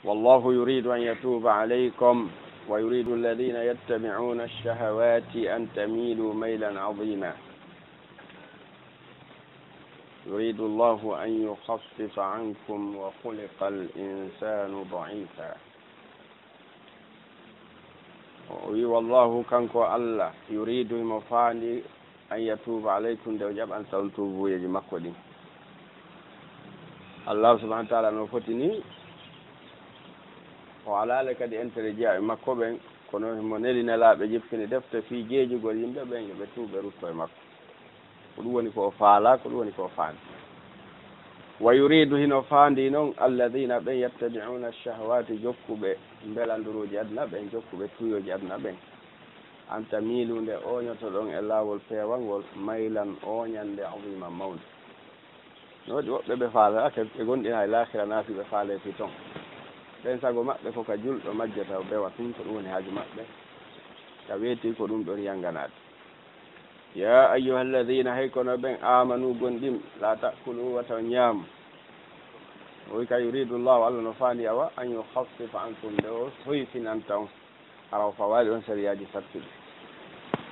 والله يريد أن يتوب عليكم ويريد الذين يتبعون الشهوات أن تميلوا ميلا عظيما يريد الله أن يخفف عنكم وخلق الإنسان ضعيفا والله كانكو الله يريد مفاني أن يتوب عليكم دو جاب أن تنتوبوا يجي مكودين الله سبحانه وتعالى نفتني وعلى لك دي أنت رجاء مكوبين كنو منيلي نلا بجيبكني دفت في جيجي قول يمبا بين بتوب رتوي مكو كلوني كو فالا كلوني كو فان ويريد هنا فاندي نون الذين بين يتبعون الشهوات جوكو بلاندرو جادنا بين جوكو بتويو جادنا بين أن تميلوا لأونيو تلون اللهول فيوانغول ميلا أونيان لعظيما مول نود وقت بفعله أكيد يقول إن الآخرة ناسي بفعله في تون لأن سأقول ما بفوك جل ومجة وبواتين تلوني هاج ما به كبيتي كلهم دنيان غنات يا أيها الذين هيكون بين آمنوا قندم لا تأكلوا وتنيام ويكا يريد الله على نفاني أو أن يخفف عنكم دوس هيفين أنتم أو فوائد سرياجي فتل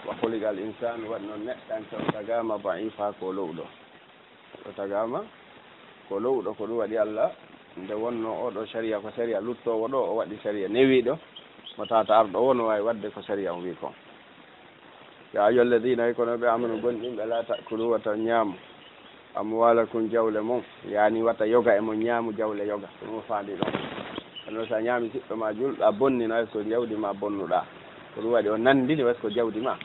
وخلق الإنسان وأنه نأتان تقام ضعيفا كولودو وتقام كولودو كولودو دي الله nde wonno oɗo sharia ko sharia luttowo ɗo o waɗi sharia newiɗo mo tata arɗo wono wawi wadde ko sharia o wi ko ya ayyuha alladina haykono ɓe amanu gonɗinɓe la takulu wata ñaamu amwalakum jawle mum yani wata yoga emo ñaamu jawle yoga ko ɗum faandi ɗon kono sa ñaami siɗɗo ma julɗa bonnino est ce que jawdi ma bonnuɗa ko ɗum waɗi o nandini est ce que jawdi ma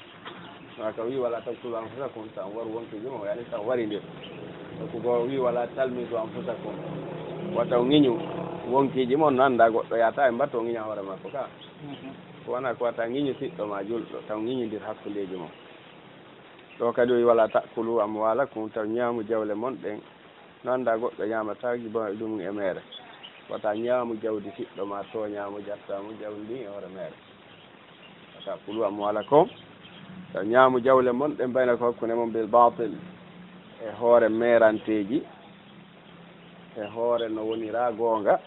waka wi wala takulu anfusakum tan waru wonkiji mo yani tan wari ndir ko wi wala talmisu anfusakum wata ngiñu wonkiji mon nanda goɗɗo yata e mbatto ngiña hoore makko ka ko wona ko wata ngiñu siɗɗo ma julɗo taw ngiñodir hakkudeji mon ɗo kadi o wala takulu amwalakum taw ñaamu jawle mon ɗen nanda goɗɗo ñamataki bon ɗum e mere wata ñaamu jawdi siɗɗo ma toñamu jattamu jawdi ndi e hoore mere wata kulu amwalakum taw ñaamu jawle mon ɗen bayna ko hakkude mon bil batil e hoore meranteji e hoore no wonira goonga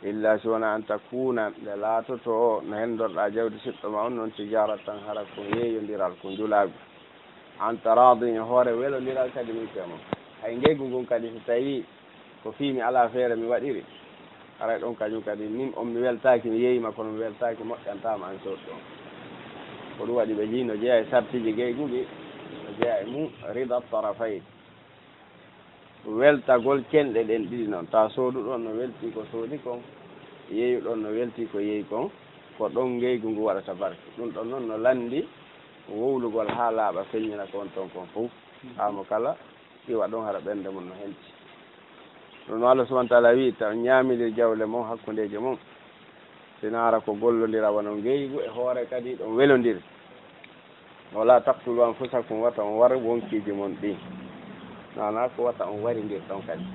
illa si wona an takuna nde laatoto no henndorɗa jawdi siɗɗo ma on noon tijarat tan hara ko yeeyondiral ko njulaagu an taradin e hoore welondiral kadi min kemo hay ngeygu ngun kadi so tawi ko fiimi ala feere mi waɗiri haray ɗon kañum kadi min on mi weltaki mi yeeyima kono mi weltaki moƴƴantama an soɗ ɗon ko ɗum waɗi ɓe jii no jeeya e sartiji geyguɗi no jeeya e mum rida tarafayn weltagol kenɗe ɗen ɗiɗi noon ta sooduɗon no welti ko soodi kon yeeyuɗon no welti ko yeeyi kon ko ɗon ngeygu ngu waɗata barke ɗum ɗon noon no landi wowlugol ha laaɓa feññina kon ton kon fof hamo kala iwa ɗon haɗa ɓernde mum no helti ɗum no Allah subahana taala wi taw ñaamidir jawle mon hakkundeji mum sinara ko gollodira wono ngeygu e hoore kadi ɗon welodiri wala taqtulu anfusakum wata on war wonkiji mon ɗi nana ko wata on wari ndir ɗon kadi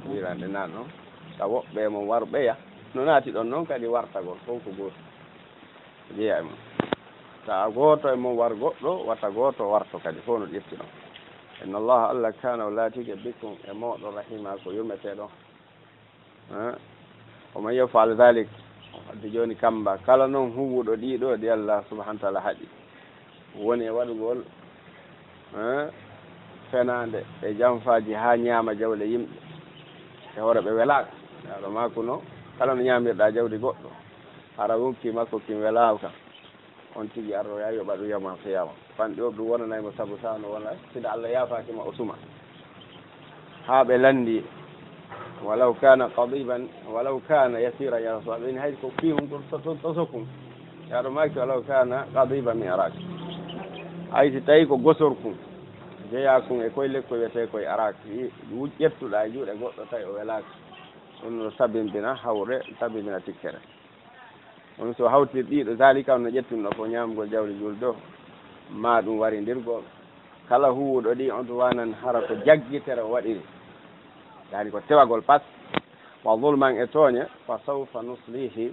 wirande nan noon ta woɓɓe mon warɓeya no naati ɗon noon kadi wartagol fof ko gooto jeeya e mum ta gooto e mon war goɗɗo wata gooto warto kadi fof no ƴetti ɗon inna allaha allah kana o laatike bikkum e mawɗo rahima ko yumete ɗon oman yefal dalik wadde joni kamba kala noon huwuɗo ɗiɗo ɗi allah subahana taala haɗi woni e waɗugol fenande e jamfaji ha ñaama jawle yimɓe e hoore ɓe welaka aɗo makuno kala no ñamirɗa jawdi goɗɗo hara wonki makko kin welaka on tigui arro ya yoɓa ɗum yama fiyama fanɗi o ɗum wonanaymo saabu sano wona sida allah yafakima o suma ha ɓe landi walaw kana qadiban walaw kana yasira ya rasul ɓeni haydi ko fihum to sokum yaɗo maki walaw kana qadiban mi araki hayti tawi ko gosorkum jeeyakum e koye lekko wiyete koye araka ƴettuɗa e juuɗe goɗɗo tawi o welaka ɗum no sabimbina hawre sabimbina tikkere ɗum so hawtir ɗiɗo zalika no ƴettuno ko ñamgol jawdi julde o ma ɗum warindirgol kala huwuɗo ɗi on tuwanan hara ko jaggitere o waɗiri yani ko tewagol pas wa zulman e tooñe fa sawfa nuslihi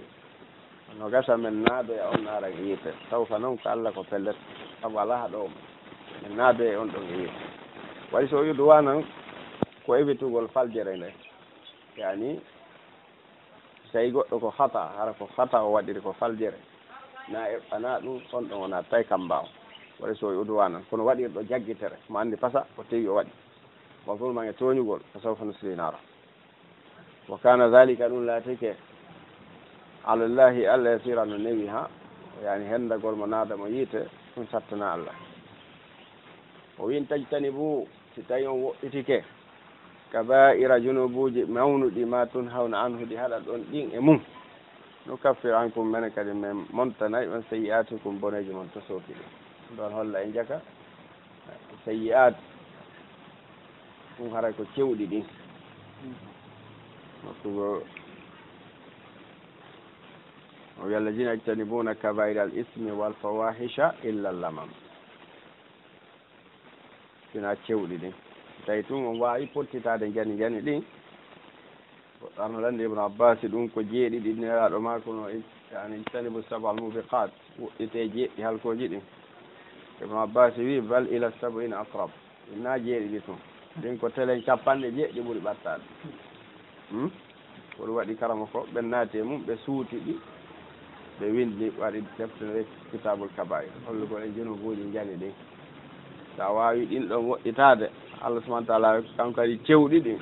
no gasa men naadoya on naara e yiite sawfa noon ko Allah ko pellet sabu ala haɗo men naado e on ɗon e yiite waɗi so yudu wanan ko évitugol faljere nde yani tawi goɗɗo ko hata hara ko hata o waɗiri ko faljere na eɓɓana ɗum on ɗon wona tawi kam mbaw waɗi so udwanan kono waɗirɗo jagguitere mo andi pasa ko tewi o waɗi wa zulman e toñugol fa sawfa nusli nara wa kana dhalika ɗum laatike alallahi allah yasira no newi ha yani hendagol mo naada mo yiite ɗum sattana allah o win tajtanibu si tawi on woɗɗitike kabaira junubuji mawnuɗi ma tun hawna anhu ɗi haɗa ɗon ɗin e mum no kaffir ankum mene kadi min montanayi on sayi'atikum boneji mon to sooki ɗum ɗon holla e jaka sayi'at ɗum haray ko cewɗi ɗin waktugo o wi alladina yajtanibuna kabaira al ismi wal fawahisha illa lamam sina cewɗi ɗin tawi tun on wawi pottitade jani jani ɗin arno lande ibnu abbas ɗum ko jeeɗiɗi neraɗo mako no yani ijtanibu sabal mubiqat woɗɗite jeeɗɗi halkoji ɗin ibnu abbas wi bal ila sab'ina aqrab na jeeɗiɗi tun ɗin ko telen capanɗe jeeɗɗi ɓuuri ɓattade koɗum waɗi karama ko ɓen naati e mum ɓe suuti ɗi ɓe windi waɗi deftere kitabul kabair hollugol e junubuji jani ɗin sa wawi ɗin ɗon woɗɗitade Allah subahana taala kanko kadi cewɗi ɗin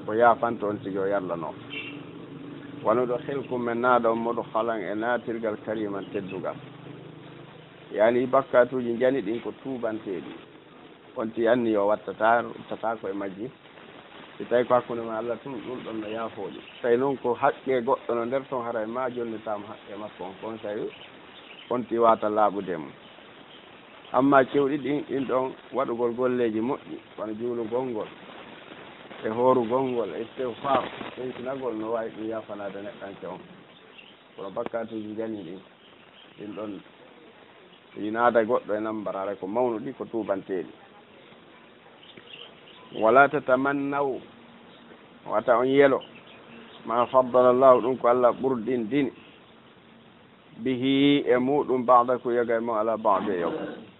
ko yafanta on tigi o yallano wanuɗo helkum men naaɗo on moɗo halan e naatirgal kariman teddugal yani bakkatuji jani ɗin ko tubanteɗi on ti anni yo wattata koye majji si tawi ko hakkude ma Allah tun ɗum ɗon no yaafoɗi tawi noon ko haqqe goɗɗo no nder toon haray ma jonnitama haqqe makko on kon tawi on ti wata laaɓude mum amma cewɗi ɗin ɗon waɗugol golleji moƴƴi kono juulugol ngol e hoorugol ngol e istihfar ɓeytinagol no wawi ɗum yafanade neɗɗanke on kono bakkatuji jani ɗin ɗon yinaada goɗɗo e nambara haray ko mawnuɗi ko tubanteɗi wala tatamannaw wata on yelo ma faddala llahu ɗum ko Allah ɓurɗin dini bihi e muɗum ba'da ko yoga e mo ala ba'de yoga